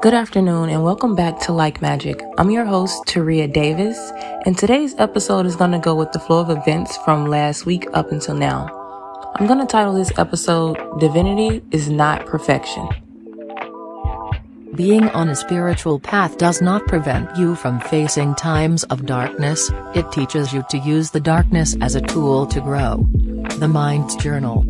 Good afternoon and welcome back to Like Magic. I'm your host, Taria Davis, and today's episode is going to go with the flow of events from last week up until now. I'm going to title this episode, Divinity is Not Perfection. Being on a spiritual path does not prevent you from facing times of darkness, it teaches you to use the darkness as a tool to grow. The Mind's Journal.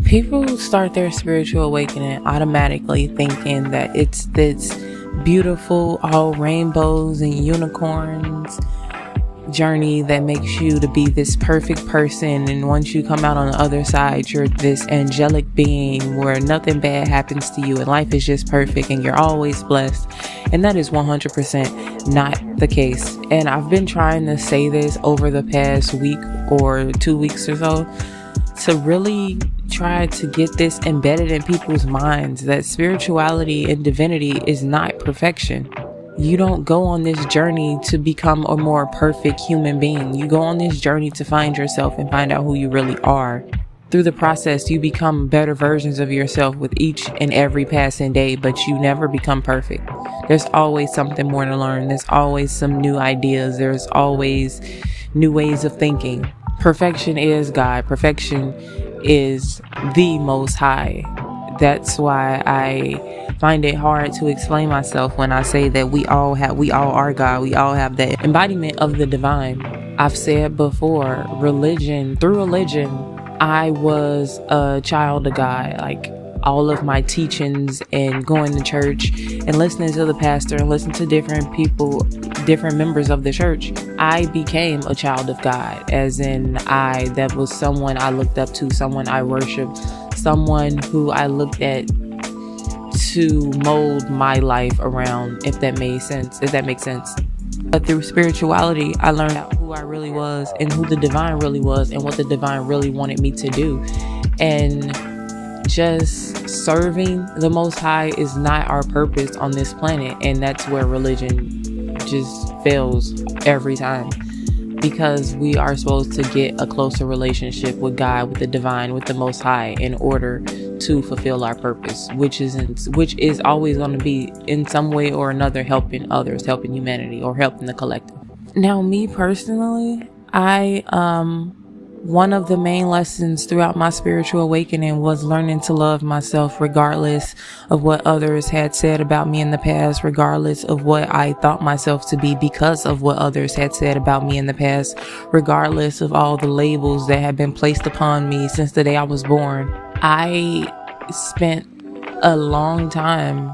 People start their spiritual awakening automatically thinking that it's this beautiful, all rainbows and unicorns journey that makes you to be this perfect person, and once you come out on the other side, you're this angelic being where nothing bad happens to you and life is just perfect and you're always blessed. And that is 100% not the case. And I've been trying to say this over the past week or 2 weeks or so to really try to get this embedded in people's minds that spirituality and divinity is not perfection. You don't go on this journey to become a more perfect human being. You go on this journey to find yourself and find out who you really are. Through the process, you become better versions of yourself with each and every passing day, but you never become perfect. There's always something more to learn. There's always some new ideas. There's always new ways of thinking. Perfection is God. Perfection is the Most High. That's why I find it hard to explain myself when I say that we all are God. We all have that embodiment of the divine. I've said before, through religion, I was a child of God. Like all of my teachings and going to church and listening to the pastor and listening to different people, different members of the church, I became a child of God. As in, that was someone I looked up to, someone I worshiped, someone who I looked at to mold my life around, if that makes sense. But through spirituality, I learned out who I really was and who the divine really was and what the divine really wanted me to do. And just serving the Most High is not our purpose on this planet. And that's where religion just fails every time, because we are supposed to get a closer relationship with God, with the divine, with the Most High in order to fulfill our purpose, which is always going to be in some way or another helping others, helping humanity, or helping the collective. Now, me personally, one of the main lessons throughout my spiritual awakening was learning to love myself regardless of what others had said about me in the past, regardless of what I thought myself to be because of what others had said about me in the past, regardless of all the labels that had been placed upon me since the day I was born. I spent a long time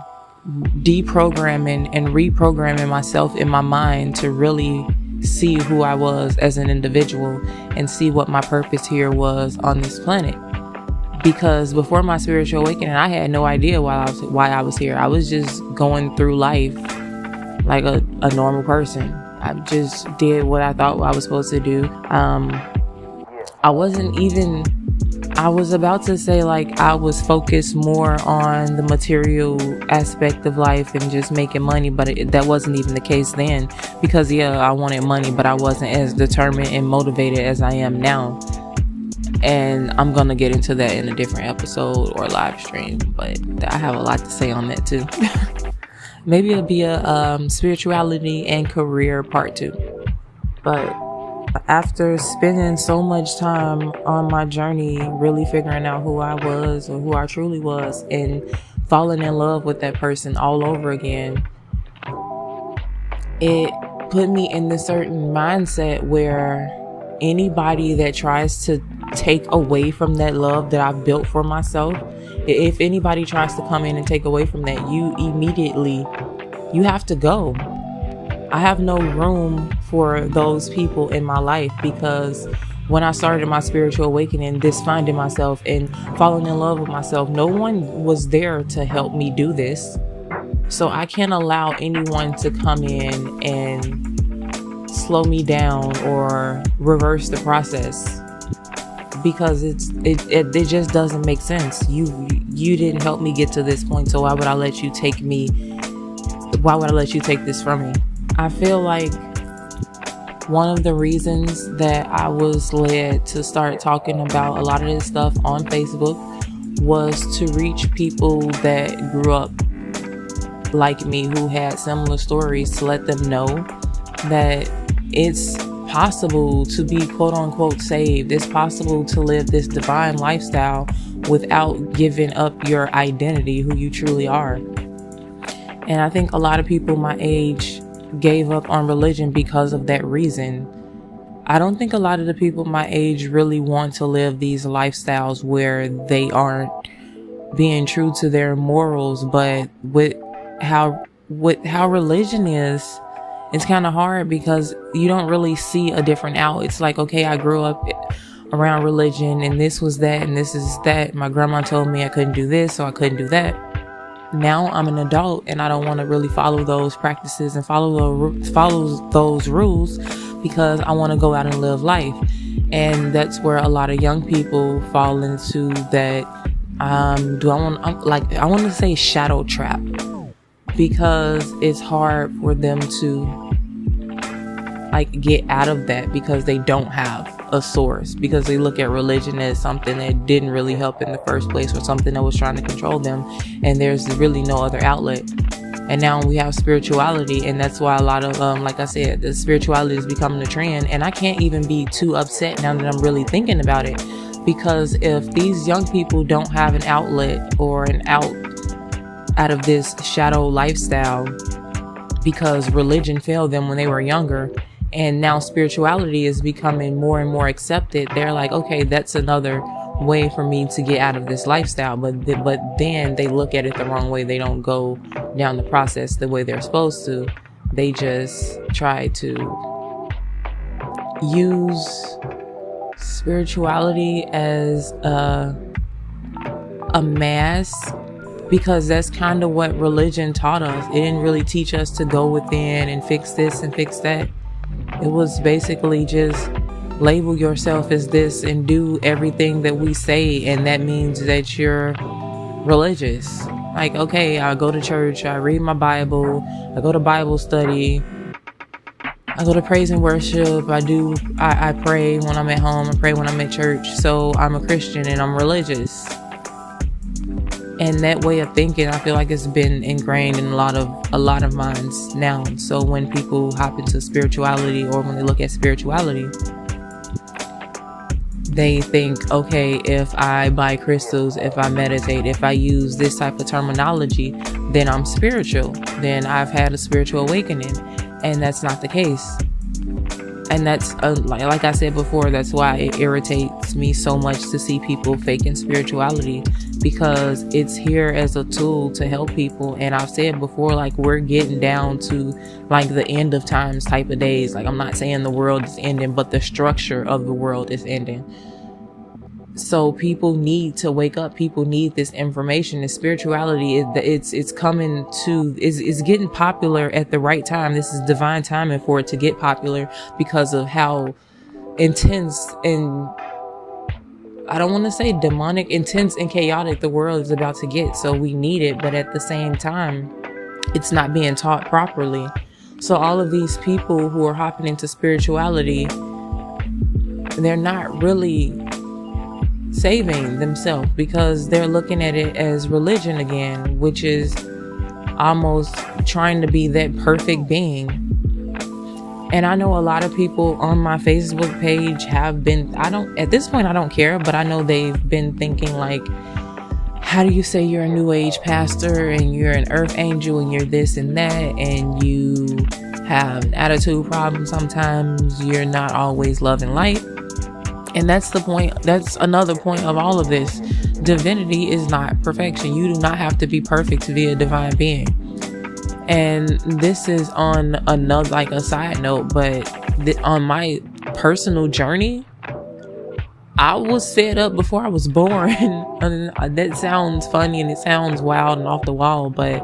deprogramming and reprogramming myself in my mind to really see who I was as an individual and see what my purpose here was on this planet. Because before my spiritual awakening, I had no idea why I was here. I was just going through life like a normal person. I just did what I thought I was supposed to do. I was about to say like I was focused more on the material aspect of life and just making money, but that wasn't even the case then, because I wanted money, but I wasn't as determined and motivated as I am now. And I'm gonna get into that in a different episode or live stream, but I have a lot to say on that too. Maybe it'll be a spirituality and career part 2. But after spending so much time on my journey, really figuring out who I was or who I truly was, and falling in love with that person all over again, it put me in this certain mindset where anybody that tries to take away from that love that I've built for myself, if anybody tries to come in and take away from that, you have to go. I have no room for those people in my life, because when I started my spiritual awakening, this finding myself and falling in love with myself, no one was there to help me do this. So I can't allow anyone to come in and slow me down or reverse the process, because it just doesn't make sense. You didn't help me get to this point, so why would I let you take this from me? I feel like One of the reasons that I was led to start talking about a lot of this stuff on Facebook was to reach people that grew up like me, who had similar stories, to let them know that it's possible to be quote unquote saved. It's possible to live this divine lifestyle without giving up your identity, who you truly are. And I think a lot of people my age gave up on religion because of that reason. I don't think a lot of the people my age really want to live these lifestyles where they aren't being true to their morals, but with how religion is, it's kind of hard because you don't really see a different out. It's like, okay, I grew up around religion and this was that and this is that. My grandma told me I couldn't do this, so I couldn't do that. Now I'm an adult and I don't want to really follow those practices and follow those rules because I want to go out and live life. And that's where a lot of young people fall into that. I want to say shadow trap, because it's hard for them to get out of that because they don't have a source, because they look at religion as something that didn't really help in the first place, or something that was trying to control them, and there's really no other outlet. And now we have spirituality, and that's why a lot of like I said, the spirituality is becoming a trend. And I can't even be too upset now that I'm really thinking about it, because if these young people don't have an outlet or an out of this shadow lifestyle because religion failed them when they were younger, and now spirituality is becoming more and more accepted, they're like, okay, that's another way for me to get out of this lifestyle. But then they look at it the wrong way. They don't go down the process the way they're supposed to. They just try to use spirituality as a mask, because that's kind of what religion taught us. It didn't really teach us to go within and fix this and fix that. It was basically just label yourself as this and do everything that we say, and that means that you're religious. Like, okay, I go to church, I read my Bible, I go to Bible study, I go to praise and worship, I pray when I'm at home, I pray when I'm at church, so I'm a Christian and I'm religious. And that way of thinking, I feel like it's been ingrained in a lot of minds now. So when people hop into spirituality, or when they look at spirituality, they think, okay, if I buy crystals, if I meditate, if I use this type of terminology, then I'm spiritual. Then I've had a spiritual awakening. And that's not the case. And that's, like I said before, that's why it irritates me so much to see people faking spirituality, because it's here as a tool to help people. And I've said before, we're getting down to the end of times type of days. I'm not saying the world is ending, but the structure of the world is ending. So people need to wake up. People need this information. The spirituality, it's coming to, is getting popular at the right time. This is divine timing for it to get popular, because of how intense and, I don't want to say demonic, intense and chaotic the world is about to get. So we need it, but at the same time, it's not being taught properly. So all of these people who are hopping into spirituality, they're not really saving themselves, because they're looking at it as religion again, which is almost trying to be that perfect being. And I know a lot of people on my Facebook page have been, at this point I don't care, but I know they've been thinking how do you say you're a new age pastor and you're an earth angel and you're this and that, and you have an attitude problem sometimes, you're not always love and light. And that's the point. That's another point of all of this. Divinity is not perfection. You do not have to be perfect to be a divine being. And this is on another, a side note, but on my personal journey, I was fed up before I was born. And that sounds funny and it sounds wild and off the wall, but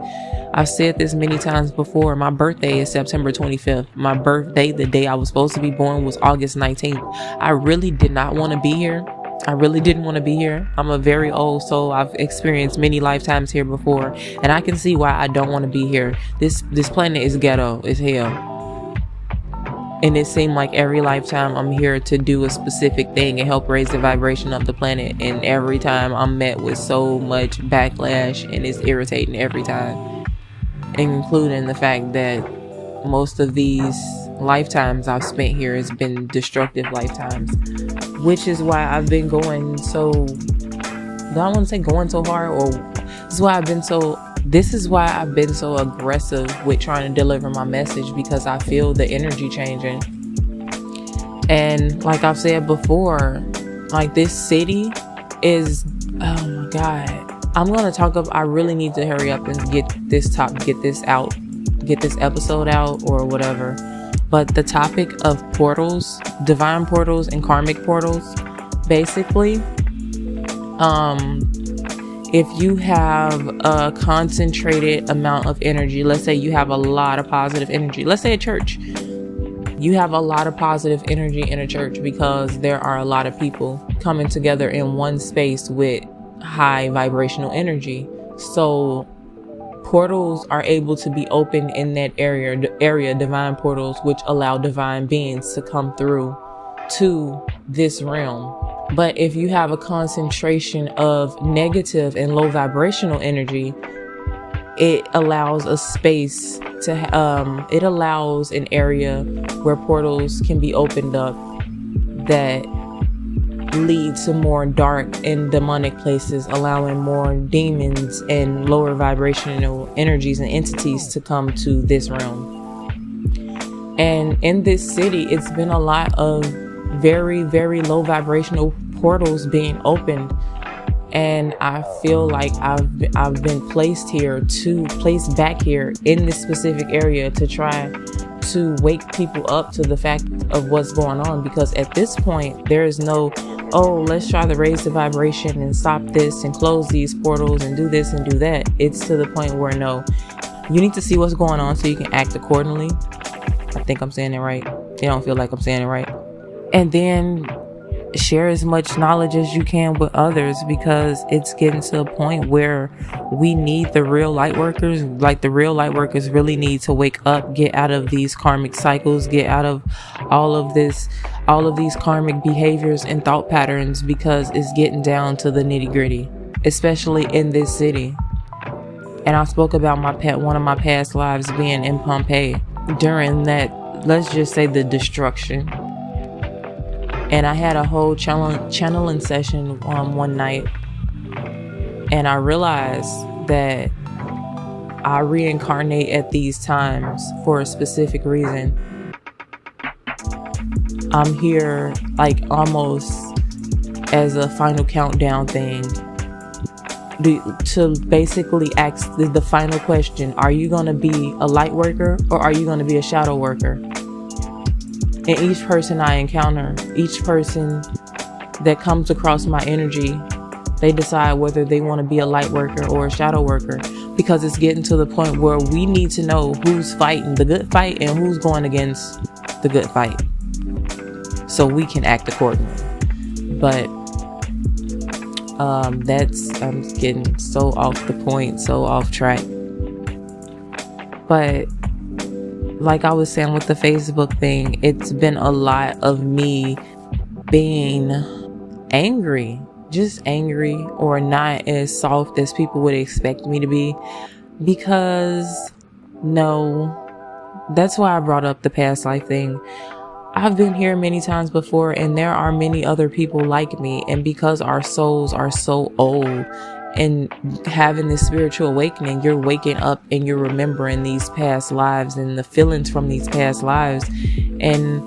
I've said this many times before. My birthday is September 25th. My birthday, the day I was supposed to be born, was August 19th. I really did not want to be here. I really didn't want to be here. I'm a very old soul. I've experienced many lifetimes here before, and I can see why I don't want to be here. This planet is ghetto. It's hell. And it seemed like every lifetime I'm here to do a specific thing and help raise the vibration of the planet. And every time I'm met with so much backlash, and it's irritating every time. Including the fact that most of these lifetimes I've spent here has been destructive lifetimes. Which is why I've been going so... I don't want to say going so hard, or this is why I've been so aggressive with trying to deliver my message, because I feel the energy changing. And like I've said before, like this city is, oh my God. I really need to hurry up and get this episode out or whatever. But the topic of portals, divine portals and karmic portals, basically, if you have a concentrated amount of energy, let's say you have a lot of positive energy, let's say a church, you have a lot of positive energy in a church because there are a lot of people coming together in one space with high vibrational energy. So portals are able to be opened in that area, divine portals, which allow divine beings to come through to this realm. But if you have a concentration of negative and low vibrational energy, it allows a space to, it allows an area where portals can be opened up that lead to more dark and demonic places, allowing more demons and lower vibrational energies and entities to come to this realm. And in this city, it's been a lot of very, very low vibrational portals being opened, and I feel like I've been placed back here in this specific area to try to wake people up to the fact of what's going on, because at this point there is no, oh, let's try to raise the vibration and stop this and close these portals and do this and do that. It's to the point where no, you need to see what's going on so you can act accordingly. I think I'm saying it right. It don't feel like I'm saying it right. And then share as much knowledge as you can with others, because it's getting to a point where we need the real light workers. Like the real light workers really need to wake up, get out of these karmic cycles, get out of all of these karmic behaviors and thought patterns, because it's getting down to the nitty gritty, especially in this city. And I spoke about one of my past lives being in Pompeii during that, let's just say, the destruction. And I had a whole channeling session one night, and I realized that I reincarnate at these times for a specific reason. I'm here like almost as a final countdown thing to basically ask the final question: are you going to be a light worker or are you going to be a shadow worker? And each person I encounter, each person that comes across my energy, they decide whether they want to be a light worker or a shadow worker, because it's getting to the point where we need to know who's fighting the good fight and who's going against the good fight, so we can act accordingly. But I'm getting so off the point, so off track. But like I was saying with the Facebook thing, it's been a lot of me being angry, just angry, or not as soft as people would expect me to be. Because, no, that's why I brought up the past life thing. I've been here many times before, and there are many other people like me. And because our souls are so old, and having this spiritual awakening, you're waking up and you're remembering these past lives and the feelings from these past lives. And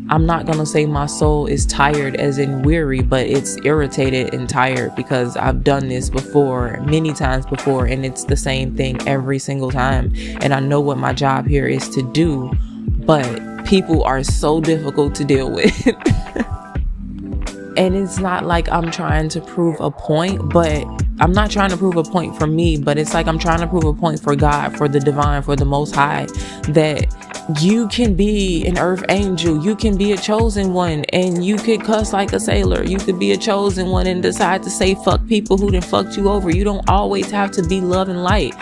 I'm not going to say my soul is tired as in weary, but it's irritated and tired, because I've done this before, many times before, and it's the same thing every single time. And I know what my job here is to do, but people are so difficult to deal with. And it's not like I'm trying to prove a point, but I'm not trying to prove a point for me, but it's like I'm trying to prove a point for God, for the divine, for the Most High, that you can be an earth angel, you can be a chosen one, and you could cuss like a sailor. You could be a chosen one and decide to say fuck people who done fucked you over. You don't always have to be love and light.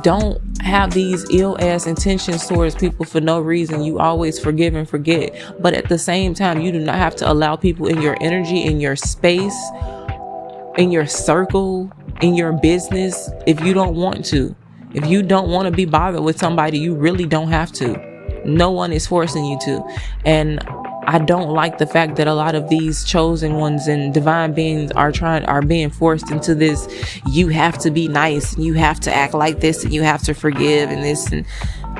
Don't have these ill ass intentions towards people for no reason. You always forgive and forget. But at the same time, you do not have to allow people in your energy, in your space, in your circle, in your business if you don't want to. If you don't want to be bothered with somebody, you really don't have to. No one is forcing you to. And I don't like the fact that a lot of these chosen ones and divine beings are being forced into this, you have to be nice, and you have to act like this, and you have to forgive and this. And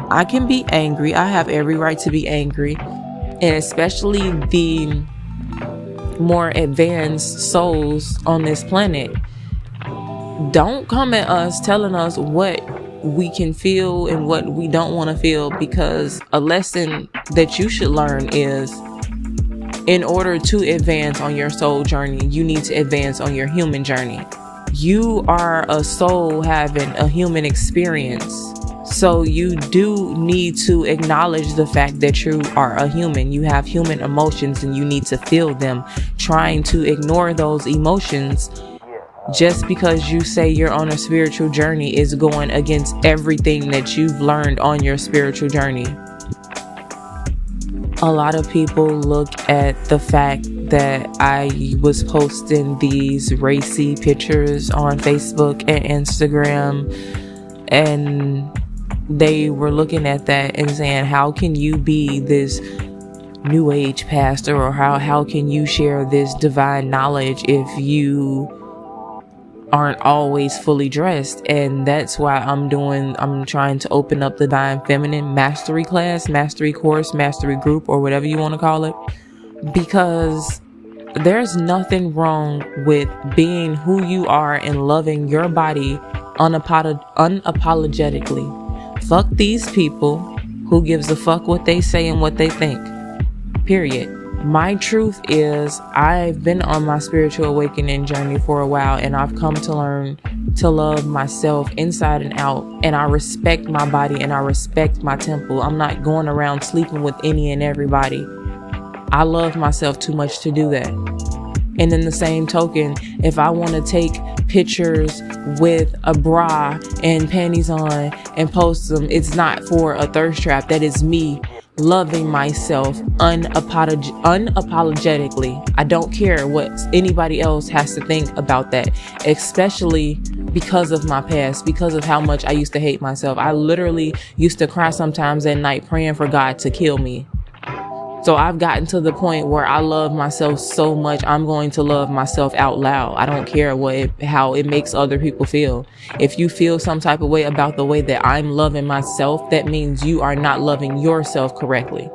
I can be angry. I have every right to be angry. And especially the more advanced souls on this planet. Don't come at us telling us what we can feel and what we don't want to feel, because a lesson that you should learn is, in order to advance on your soul journey, you need to advance on your human journey. You are a soul having a human experience. So you do need to acknowledge the fact that you are a human. You have human emotions and you need to feel them. Trying to ignore those emotions just because you say you're on a spiritual journey is going against everything that you've learned on your spiritual journey. A lot of people look at the fact that I was posting these racy pictures on Facebook and Instagram, and they were looking at that and saying, how can you be this new age pastor, or how can you share this divine knowledge if you aren't always fully dressed? And that's why I'm trying to open up the Divine Feminine mastery class, mastery course, mastery group, or whatever you want to call it, because there's nothing wrong with being who you are and loving your body unapologetically. Fuck these people. Who gives a fuck what they say and what they think? Period. My truth is, I've been on my spiritual awakening journey for a while, and I've come to learn to love myself inside and out. And I respect my body and I respect my temple. I'm not going around sleeping with any and everybody. I love myself too much to do that. And in the same token, if I want to take pictures with a bra and panties on and post them, it's not for a thirst trap. That is me loving myself unapologetically. I don't care what anybody else has to think about that, especially because of my past, because of how much I used to hate myself. I literally used to cry sometimes at night praying for God to kill me. So I've gotten to the point where I love myself so much, I'm going to love myself out loud. I don't care how it makes other people feel. If you feel some type of way about the way that I'm loving myself, that means you are not loving yourself correctly.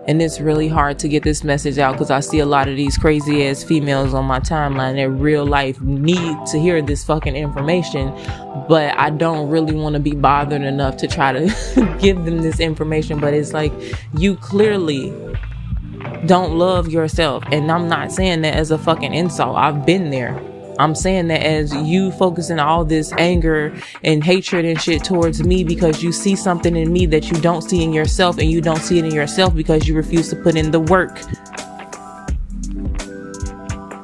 And it's really hard to get this message out because I see a lot of these crazy ass females on my timeline that real life need to hear this fucking information, but I don't really want to be bothered enough to try to give them this information. But it's like, you clearly don't love yourself. And I'm not saying that as a fucking insult. I've been there. I'm saying that as you focusing all this anger and hatred and shit towards me because you see something in me that you don't see in yourself, and you don't see it in yourself because you refuse to put in the work.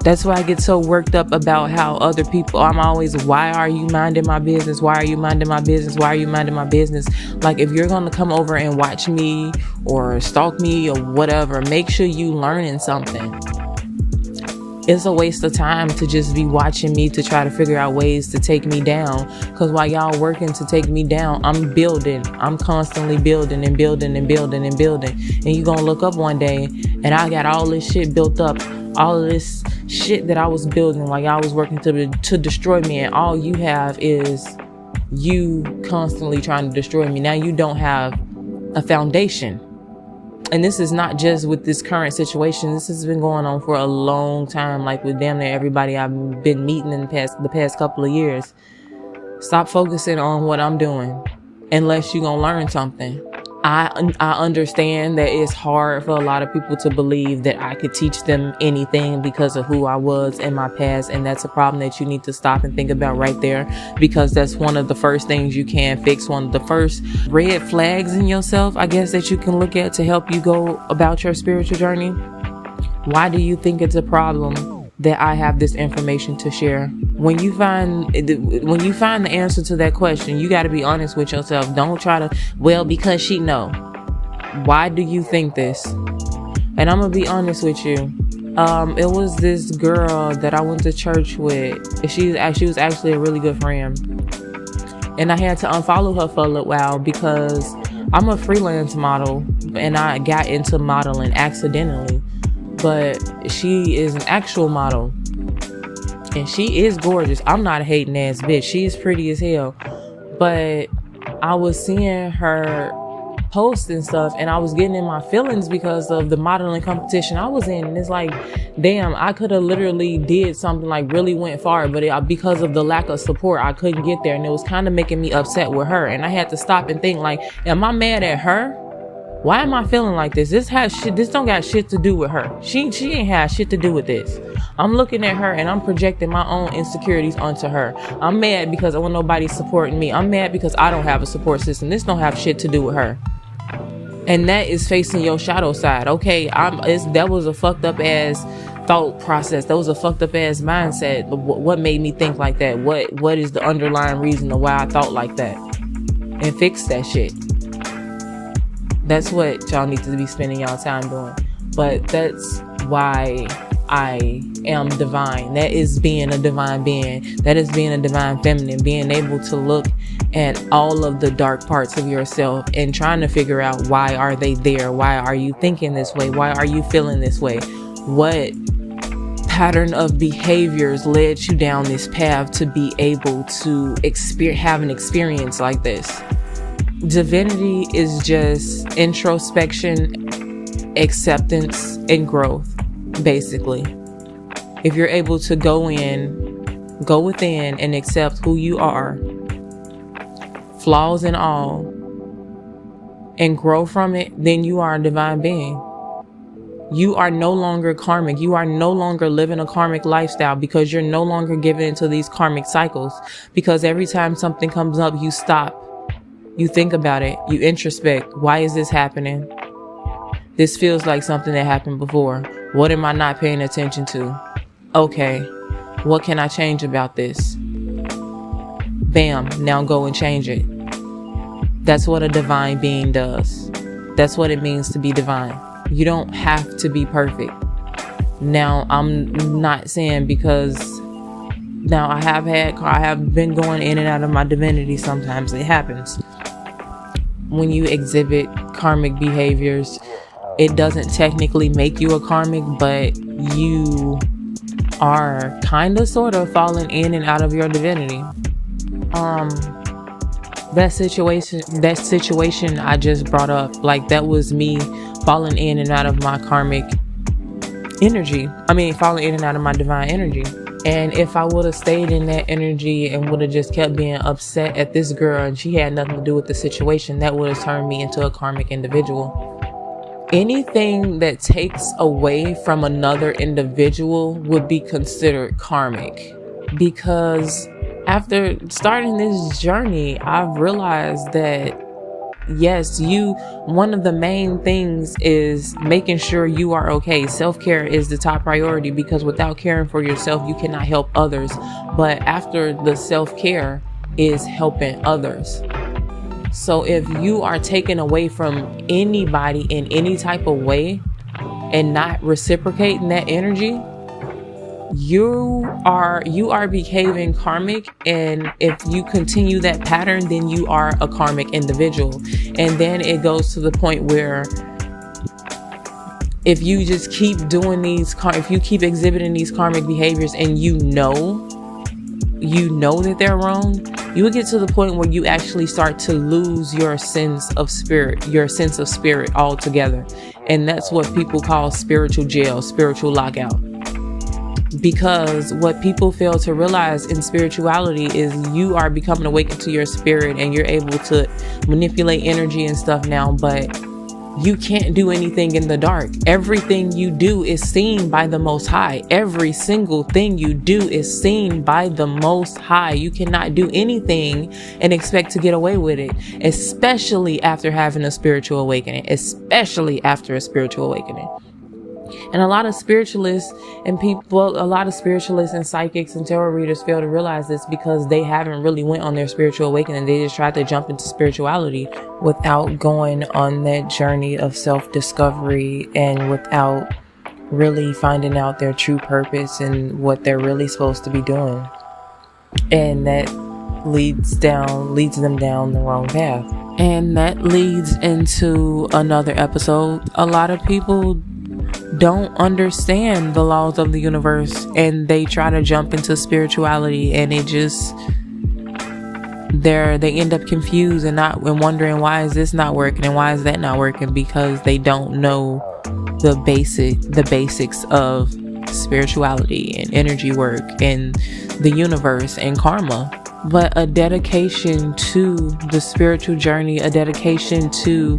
That's why I get so worked up about how other people, I'm always, why are you minding my business? Why are you minding my business? Why are you minding my business? Like, if you're going to come over and watch me or stalk me or whatever, make sure you learning something. It's a waste of time to just be watching me to try to figure out ways to take me down. Because while y'all working to take me down, I'm building. I'm constantly building and building and building and building. And you're going to look up one day and I got all this shit built up. All of this shit that I was building while y'all was working to destroy me. And all you have is you constantly trying to destroy me. Now you don't have a foundation. And this is not just with this current situation. This has been going on for a long time, like with damn near everybody I've been meeting in the past couple of years. Stop focusing on what I'm doing unless you're gonna learn something. I understand that it's hard for a lot of people to believe that I could teach them anything because of who I was in my past. And that's a problem that you need to stop and think about right there, because that's one of the first things you can fix. One of the first red flags in yourself, I guess, that you can look at to help you go about your spiritual journey. Why do you think it's a problem that I have this information to share? When you find the answer to that question, you got to be honest with yourself. Don't try to, well, because she know. Why do you think this? And I'm gonna be honest with you. It was this girl that I went to church with. She was actually a really good friend, and I had to unfollow her for a little while because I'm a freelance model, and I got into modeling accidentally. But she is an actual model, and she is gorgeous. I'm not a hating ass bitch. She is pretty as hell. But I was seeing her posts and stuff, and I was getting in my feelings because of the modeling competition I was in. And it's like, damn, I could have literally did something like really went far, but because of the lack of support, I couldn't get there. And it was kind of making me upset with her. And I had to stop and think, like, am I mad at her? Why am I feeling like this? This don't got shit to do with her. She ain't had shit to do with this. I'm looking at her and I'm projecting my own insecurities onto her. I'm mad because I want nobody supporting me. I'm mad because I don't have a support system. This don't have shit to do with her. And that is facing your shadow side. Okay, that was a fucked up ass thought process. That was a fucked up ass mindset. What made me think like that? What is the underlying reason of why I thought like that? And fix that shit. That's what y'all need to be spending y'all time doing. But that's why I am divine. That is being a divine being. That is being a divine feminine. Being able to look at all of the dark parts of yourself and trying to figure out, why are they there? Why are you thinking this way? Why are you feeling this way? What pattern of behaviors led you down this path to be able to have an experience like this? Divinity is just introspection, acceptance, and growth, basically. If you're able to go within and accept who you are, flaws and all, and grow from it, then you are a divine being. You are no longer karmic. You are no longer living a karmic lifestyle because you're no longer giving into these karmic cycles. Because every time something comes up, you stop. You think about it. You introspect. Why is this happening? This feels like something that happened before. What am I not paying attention to? Okay, what can I change about this? Bam, now go and change it. That's what a divine being does. That's what it means to be divine. You don't have to be perfect. Now, I'm not saying because now I have been going in and out of my divinity sometimes. It happens. When you exhibit karmic behaviors, it doesn't technically make you a karmic, but you are kind of sort of falling in and out of your divinity. That situation I just brought up, like, that was me falling in and out of my karmic energy. Falling in and out of my divine energy. And if I would have stayed in that energy and would have just kept being upset at this girl and she had nothing to do with the situation, that would have turned me into a karmic individual. Anything that takes away from another individual would be considered karmic. Because after starting this journey, I've realized that yes, one of the main things is making sure you are okay. Self-care is the top priority, because without caring for yourself, you cannot help others. But after the self-care is helping others. So if you are taken away from anybody in any type of way and not reciprocating that energy, you are behaving karmic. And if you continue that pattern, then you are a karmic individual. And then it goes to the point where if you just keep doing if you keep exhibiting these karmic behaviors and you know that they're wrong, you will get to the point where you actually start to lose your sense of spirit altogether. And that's what people call spiritual jail, spiritual lockout. Because what people fail to realize in spirituality is you are becoming awakened to your spirit and you're able to manipulate energy and stuff now, but you can't do anything in the dark. Everything you do is seen by the Most High. Every single thing you do is seen by the Most High. You cannot do anything and expect to get away with it, especially after having a spiritual awakening, especially after a spiritual awakening. And a lot of spiritualists and psychics and tarot readers fail to realize this because they haven't really went on their spiritual awakening. They just tried to jump into spirituality without going on that journey of self-discovery and without really finding out their true purpose and what they're really supposed to be doing. And that leads them down the wrong path. And that leads into another episode. A lot of people don't understand the laws of the universe, and they try to jump into spirituality, and they end up confused and wondering, why is this not working and why is that not working, because they don't know the basics of spirituality and energy work and the universe and karma. But a dedication to the spiritual journey, a dedication to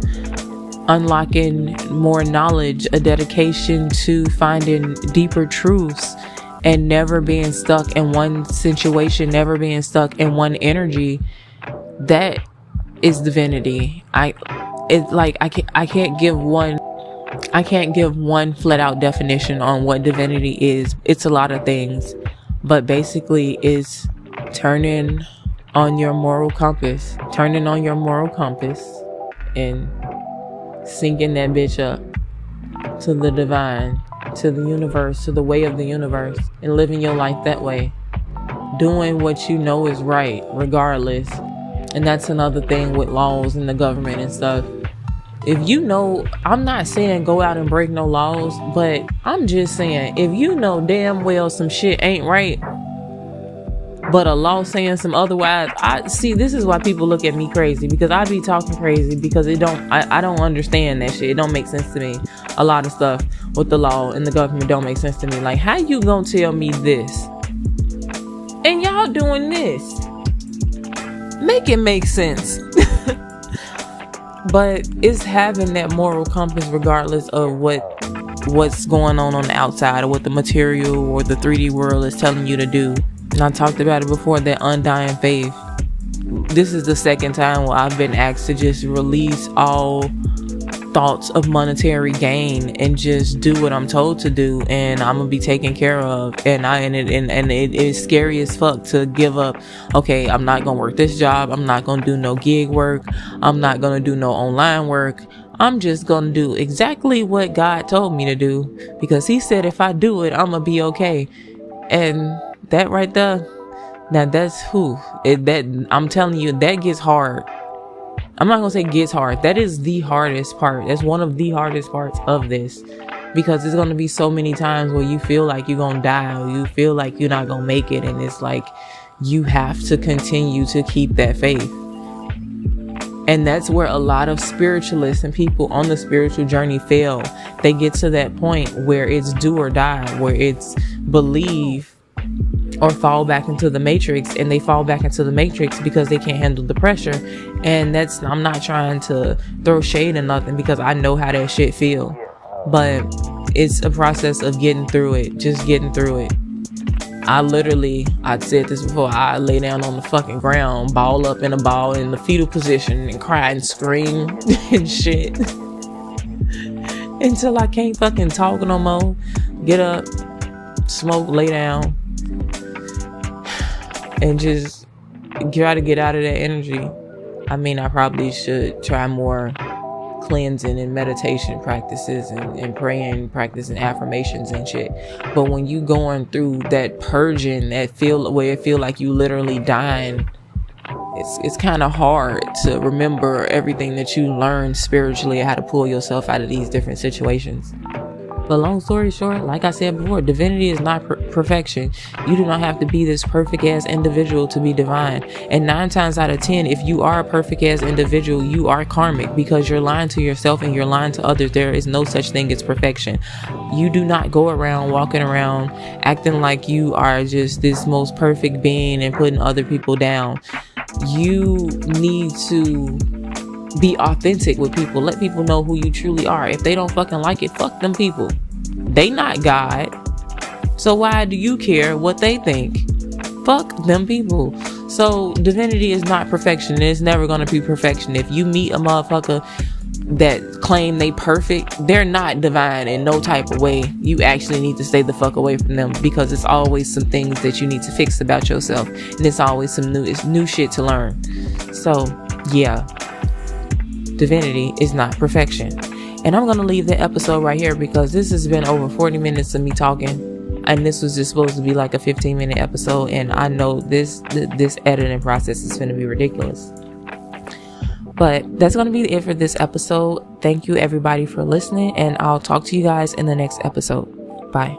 unlocking more knowledge, a dedication to finding deeper truths and never being stuck in one situation, never being stuck in one energy, that is divinity. I can't give one flat out definition on what divinity is. It's a lot of things, but basically it's turning on your moral compass and sinking that bitch up to the divine, to the universe, to the way of the universe, and living your life that way, doing what you know is right regardless. And that's another thing with laws and the government and stuff. If you know, I'm not saying go out and break no laws, but I'm just saying, if you know damn well some shit ain't right, but a law saying some otherwise, this is why people look at me crazy, because I be talking crazy because I don't understand that shit. It don't make sense to me. A lot of stuff with the law and the government don't make sense to me. Like, how you gonna tell me this and y'all doing this? Make it make sense. But it's having that moral compass regardless of what's going on the outside, or what the material or the 3D world is telling you to do. And I talked about it before, that undying faith. This is the second time where I've been asked to just release all thoughts of monetary gain and just do what I'm told to do, and I'm gonna be taken care of. And it is scary as fuck to give up. Okay, I'm not gonna work this job. I'm not gonna do no gig work. I'm not gonna do no online work. I'm just gonna do exactly what God told me to do, because He said if I do it, I'm gonna be okay. And that right there, now that's I'm telling you, that gets hard. I'm not gonna say gets hard. That is the hardest part. That's one of the hardest parts of this, because there's gonna be so many times where you feel like you're gonna die, or you feel like you're not gonna make it, and it's like you have to continue to keep that faith. And that's where a lot of spiritualists and people on the spiritual journey fail. They get to that point where it's do or die, where it's believe or fall back into the matrix, and they fall back into the matrix because they can't handle the pressure. And I'm not trying to throw shade or nothing, because I know how that shit feel, but it's a process of getting through it, just getting through it. I'd said this before, I lay down on the fucking ground, ball up in a ball in the fetal position, and cry and scream and shit until I can't fucking talk no more. Get up, smoke, lay down, and just try to get out of that energy. I mean, I probably should try more cleansing and meditation practices and praying practice and affirmations and shit. But when you going through that purging, where it feel like you literally dying, it's kind of hard to remember everything that you learned spiritually, how to pull yourself out of these different situations. But long story short, like I said before, divinity is not perfection. You do not have to be this perfect ass individual to be divine. And 9 times out of 10, if you are a perfect ass individual, you are karmic, because you're lying to yourself and you're lying to others. There is no such thing as perfection. You do not go around walking around acting like you are just this most perfect being and putting other people down. You need to be authentic with people. Let people know who you truly are. If they don't fucking like it, fuck them people. They not God, so why do you care what they think? Fuck them people. So divinity is not perfection. It's never gonna be perfection. If you meet a motherfucker that claim they perfect, they're not divine in no type of way. You actually need to stay the fuck away from them, because it's always some things that you need to fix about yourself, and it's always some new shit to learn. So yeah, divinity is not perfection. And I'm gonna leave the episode right here, because this has been over 40 minutes of me talking, and this was just supposed to be like a 15-minute episode, and I know this editing process is gonna be ridiculous. But that's going to be it for this episode. Thank you everybody for listening, and I'll talk to you guys in the next episode. Bye.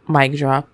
Mic drop.